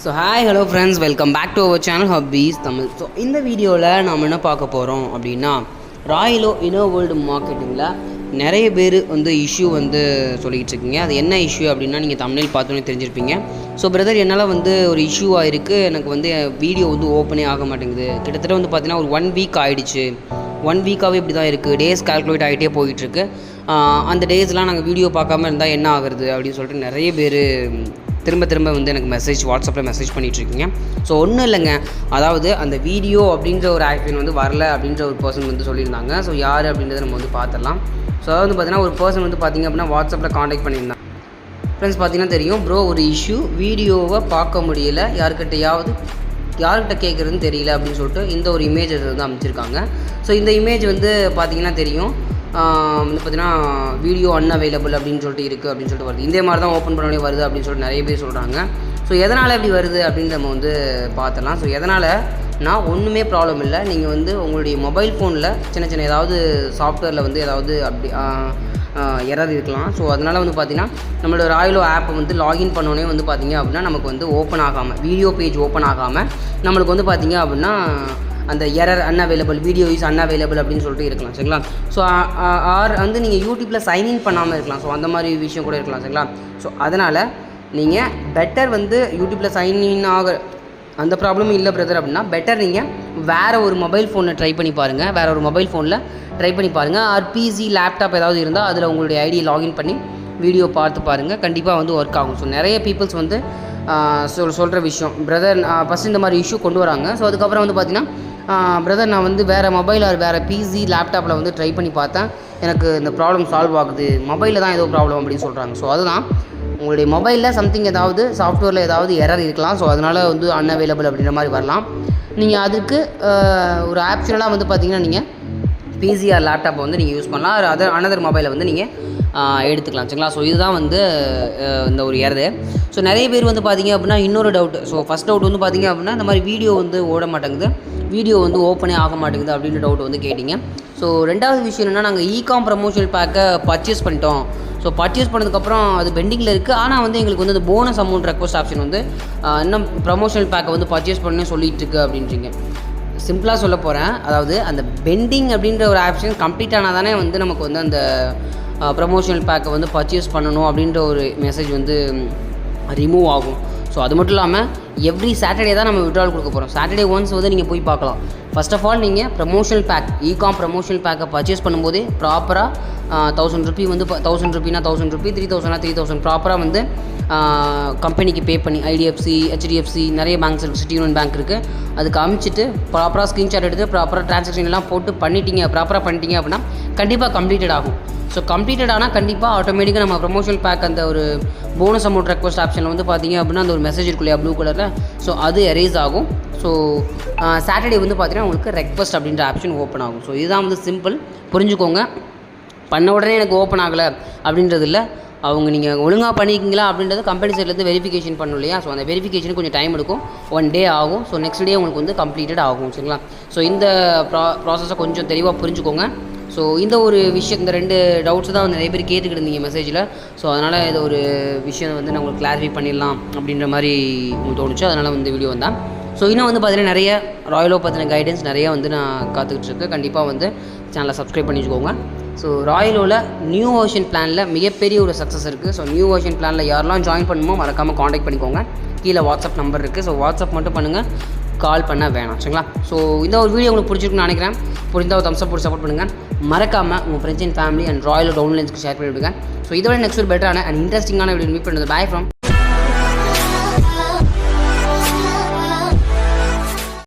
So hi hello friends, welcome back to our channel ஹப்பீஸ் Tamil. So இந்த வீடியோவில் நாம் என்ன பார்க்க போகிறோம் அப்படின்னா, ராயலோ இன்னர் வேர்ல்டு மார்க்கெட்டிங்கில் நிறைய பேர் இஷ்யூ சொல்லிக்கிட்டு இருக்கீங்க. அது என்ன இஷ்யூ அப்படின்னா, நீங்கள் தமிழில் பார்த்தோன்னே தெரிஞ்சிருப்பீங்க. ஸோ பிரதர், என்னால் ஒரு இஷ்யூவாக இருக்குது, எனக்கு வீடியோ ஓப்பனே ஆக மாட்டேங்குது. கிட்டத்தட்ட பார்த்தீங்கன்னா ஒரு 1 வீக் ஆகிடுச்சு. 1 வீக்காகவே இப்படி தான் இருக்குது. டேஸ் கால்குலேட் ஆகிட்டே போயிட்டுருக்கு. அந்த டேஸ்லாம் நாங்கள் வீடியோ பார்க்காம இருந்தால் என்ன ஆகுறது அப்படின்னு சொல்லிட்டு நிறைய பேர் திரும்ப எனக்கு வாட்ஸ்அப்பில் மெசேஜ் பண்ணிகிட்ருக்கீங்க. ஸோ ஒன்றும் இல்லைங்க, அதாவது அந்த வீடியோ அப்படின்ற ஒரு ஆக்ஷன் வரல அப்படின்ற ஒரு பர்சன் சொல்லியிருந்தாங்க. ஸோ யார் அப்படின்றத நம்ம பார்த்துடலாம். ஸோ அதாவது பார்த்தீங்கன்னா ஒரு பர்சன் பார்த்திங்க அப்படின்னா வாட்ஸ்அப்பில் காண்டாக்ட் பண்ணியிருந்தாங்க. ஃப்ரெண்ட்ஸ், பார்த்தீங்கன்னா தெரியும், ப்ரோ ஒரு இஷ்யூ, வீடியோவை பார்க்க முடியல, யார்கிட்ட கேட்குறதுன்னு தெரியல அப்படின்னு சொல்லிட்டு இந்த ஒரு இமேஜ் அமைச்சிருக்காங்க. ஸோ இந்த இமேஜ் பார்த்திங்கன்னா தெரியும், பார்த்திங்கன்னா வீடியோ அன்அவைலபிள் அப்படின்னு சொல்லிட்டு இருக்குது அப்படின்னு சொல்லிட்டு வருது. இதே மாதிரி தான் ஓப்பன் பண்ணவே வருது அப்படின்னு சொல்லிட்டு நிறைய பேர் சொல்கிறாங்க. ஸோ எதனால் எப்படி வருது அப்படின்னு நம்ம பார்த்துலாம். ஸோ எதனால் ஒன்றுமே ப்ராப்ளம் இல்லை. நீங்கள் உங்களுடைய மொபைல் ஃபோனில் சின்ன ஏதாவது சாஃப்ட்வேரில் ஏதாவது அப்படி எரர் இருக்கலாம். ஸோ அதனால் பார்த்திங்கன்னா நம்மளோட ராயலோ ஆப்பை லாகின் பண்ணோன்னே பார்த்திங்க அப்படின்னா நமக்கு ஓப்பன் ஆகாமல், வீடியோ பேஜ் ஓப்பன் ஆகாமல் நம்மளுக்கு பார்த்திங்க அப்படின்னா அந்த error unavailable, video is unavailable அப்படின்னு சொல்லிட்டு இருக்கலாம். சரிங்களா? ஸோ ஆர் நீங்கள் யூடியூப்பில் சைன்இன் பண்ணாமல் இருக்கலாம். ஸோ அந்த மாதிரி விஷயம் கூட இருக்கலாம். சரிங்களா? ஸோ அதனால் நீங்கள் பெட்டர் யூடியூப்பில் சைன்இன் ஆக அந்த ப்ராப்ளமும் இல்லை பிரதர் அப்படின்னா, பெட்டர் நீங்கள் வேறு ஒரு மொபைல் ஃபோனில் ட்ரை பண்ணி பாருங்கள். வேறு ஒரு மொபைல் ஃபோனில் ட்ரை பண்ணி பாருங்கள். ஆர் பிசி, லேப்டாப் ஏதாவது இருந்தால் அதில் உங்களுடைய ஐடியை லாகின் பண்ணி வீடியோ பார்த்து பாருங்கள். கண்டிப்பாக ஒர்க் ஆகும். ஸோ நிறைய பீப்புள்ஸ் சொல்கிற விஷயம், பிரதர் ஃபஸ்ட் இந்த மாதிரி இஷ்யூ கொண்டு வராங்க. ஸோ அதுக்கப்புறம் பார்த்திங்கன்னா, பிரதர் நான் வேறு மொபைல் ஆர் வேறு பிசி, லேப்டாப்பில் ட்ரை பண்ணி பார்த்தேன், எனக்கு இந்த ப்ராப்ளம் சால்வ் ஆகுது, மொபைலில் தான் ஏதோ ப்ராப்ளம் அப்படின்னு சொல்கிறாங்க. ஸோ அதுதான் உங்களுடைய மொபைலில் சம்திங் ஏதாவது சாஃப்ட்வேரில் ஏதாவது எரர் இருக்கலாம். ஸோ அதனால் அன்அவைலபிள் அப்படின்ற மாதிரி வரலாம். நீங்கள் அதுக்கு ஒரு ஆப்ஷனலாக பார்த்திங்கன்னா நீங்கள் பிசி ஆர் லேப்டாப்பை நீங்கள் யூஸ் பண்ணலாம். அனதர் மொபைலை நீங்கள் எடுத்துக்கலாம். சரிங்களா? ஸோ இதுதான் இந்த ஒரு எரரு. ஸோ நிறைய பேர் பார்த்திங்க அப்படின்னா இன்னொரு டவுட். ஸோ ஃபஸ்ட் டவுட் பார்த்திங்க அப்படின்னா, இந்த மாதிரி வீடியோ ஓட மாட்டேங்குது, வீடியோ ஓப்பனே ஆக மாட்டேங்குது அப்படின்ற டவுட் கேட்டிங்க. ஸோ ரெண்டாவது விஷயம் என்னென்னா, நாங்கள் இகாம் ப்ரமோஷனல் பேக்கை பர்ச்சேஸ் பண்ணிட்டோம். ஸோ பர்ச்சேஸ் பண்ணதுக்கப்புறம் அது பெண்டிங்கில் இருக்குது. ஆனால் எங்களுக்கு அந்த போனஸ் அமௌண்ட் ரெக்வஸ்ட் ஆப்ஷன் இன்னும் ப்ரமோஷனல் பேக்கை பர்ச்சேஸ் பண்ணு சொல்லிகிட்டு இருக்கு அப்படின்றீங்க. சிம்பிளாக சொல்ல போகிறேன், அதாவது அந்த பெண்டிங் அப்படின்ற ஒரு ஆப்ஷன் கம்ப்ளீட் ஆனால் தானே நமக்கு அந்த ப்ரமோஷனல் பேக்கை பர்ச்சேஸ் பண்ணணும் அப்படின்ற ஒரு மெசேஜ் ரிமூவ் ஆகும். ஸோ அது மட்டும் இல்லாமல் எவ்ரி சாட்டர்டே தான் நம்ம விட்ரால் கொடுக்க போகிறோம். சாட்டர்டே ஒன்ஸ் நீங்கள் போய் பார்க்கலாம். ஃபர்ஸ்ட் ஆஃப் ஆல் நீங்கள் ப்ரமோஷனல் பேக், இகாம் ப்ரமோஷனல் பேக்கை பர்ச்சேஸ் பண்ணும்போதே ப்ராப்பராக 1000 ரூபி 1000 ரூபினா 1000 ரூபி, 3000 3000 ப்ராப்பராக கம்பெனிக்கு பே பண்ணி, ஐடிஎஃப்சி, ஹெச்டிஎஃப்சி, நிறைய பேங்க்ஸ் இருக்குது, சிட்டி யூனியன் பேங்க் இருக்குது, அதுக்கு அனுப்பிச்சிட்டு ப்ராப்பராக ஸ்க்ரீன்ஷாட் எடுத்து ப்ராப்பராக ட்ரான்சாக்ஷன் எல்லாம் போட்டு ப்ராப்பராக பண்ணிட்டீங்க அப்படின்னா கண்டிப்பாக கம்ப்ளீட்டட் ஆகும். ஸோ கம்ப்ளீட்டட் ஆனால் கண்டிப்பாக ஆட்டோமேட்டிக்காக நம்ம ப்ரமோஷனல் பேக் அந்த ஒரு போனஸ் அமௌண்ட் ரெக்வஸ்ட் ஆப்ஷனில் பார்த்திங்க அப்படின்னா அந்த ஒரு மெசேஜ் இருக்கு இல்லையா, ப்ளூ கலரில், ஸோ அது எரேஸ் ஆகும். ஸோ சாட்டர்டே பார்த்திங்கன்னா உங்களுக்கு ரெக்வஸ்ட் அப்படின்ற ஆப்ஷன் ஓப்பன் ஆகும். ஸோ இதுதான் சிம்பிள், புரிஞ்சுக்கோங்க. பண்ண உடனே எனக்கு ஓப்பன் ஆகலை அப்படின்றது இல்லை, அவங்க நீங்கள் ஒழுங்காக பண்ணிக்கிங்களா அப்படின்றது கம்பெனி சைட்லேருந்து வெரிஃபிகேஷன் பண்ணணும் இல்லையா. ஸோ அந்த வெரிஃபிகேஷனுக்கு கொஞ்சம் டைம் எடுக்கும், 1 டே ஆகும். ஸோ நெக்ஸ்ட் டே உங்களுக்கு கம்ப்ளீட்டட் ஆகும். சரிங்களா? ஸோ இந்த ப்ராசஸை கொஞ்சம் தெளிவாக புரிஞ்சுக்கோங்க. ஸோ இந்த ஒரு விஷயம், இந்த 2 டவுட்ஸ் தான் நிறைய பேர் கேட்டுக்கிட்டு இருந்தீங்க மெசேஜில். ஸோ அதனால் இது ஒரு விஷயம் நான் உங்களுக்கு கிளாரிஃபை பண்ணிடலாம் அப்படின்ற மாதிரி உங்களுக்கு தோணுச்சு. அதனால் வீடியோ வந்தேன். ஸோ இன்னும் பார்த்தீங்கன்னா நிறைய ராயலோ பற்றின கைடன்ஸ் நிறைய நான் காத்துக்கிட்டு இருக்கேன். கண்டிப்பாக சேனலை சப்ஸ்கிரைப் பண்ணி வச்சுக்கோங்க. ஸோ ராயலோவில் நியூ வெர்ஷன் பிளானில் மிகப்பெரிய ஒரு சக்ஸஸ் இருக்குது. ஸோ நியூ வெர்ஷன் பிளானில் யாரெல்லாம் ஜாயின் பண்ணுமோ மறக்காமல் காண்டாக்ட் பண்ணிக்கோங்க. கீழே வாட்ஸ்அப் நம்பர் இருக்குது. ஸோ வாட்ஸ்அப் மட்டும் பண்ணுங்கள், கால் பண்ண வேணாம். சரிங்களா? ஸோ இந்த ஒரு வீடியோ உங்களுக்கு பிடிச்சிருக்குன்னு நினைக்கிறேன். புரிந்தால் ஒரு தம்ஸ் அப் போட்டு சப்போர்ட் பண்ணுங்கள். மறக்காமல் உங்கள் ஃப்ரெண்ட்ஸ் அண்ட் ஃபேமிலி அண்ட் ராயலோ டவுன்லைன்ஸ்க்கு ஷேர் பண்ணிவிடுங்க. ஸோ இதோட நெக்ஸ்ட் ஒரு பெட்டரான அண்ட் இன்ட்ரெஸ்டிங்கான வீடியோ மீட் பண்ணுறது. Bye from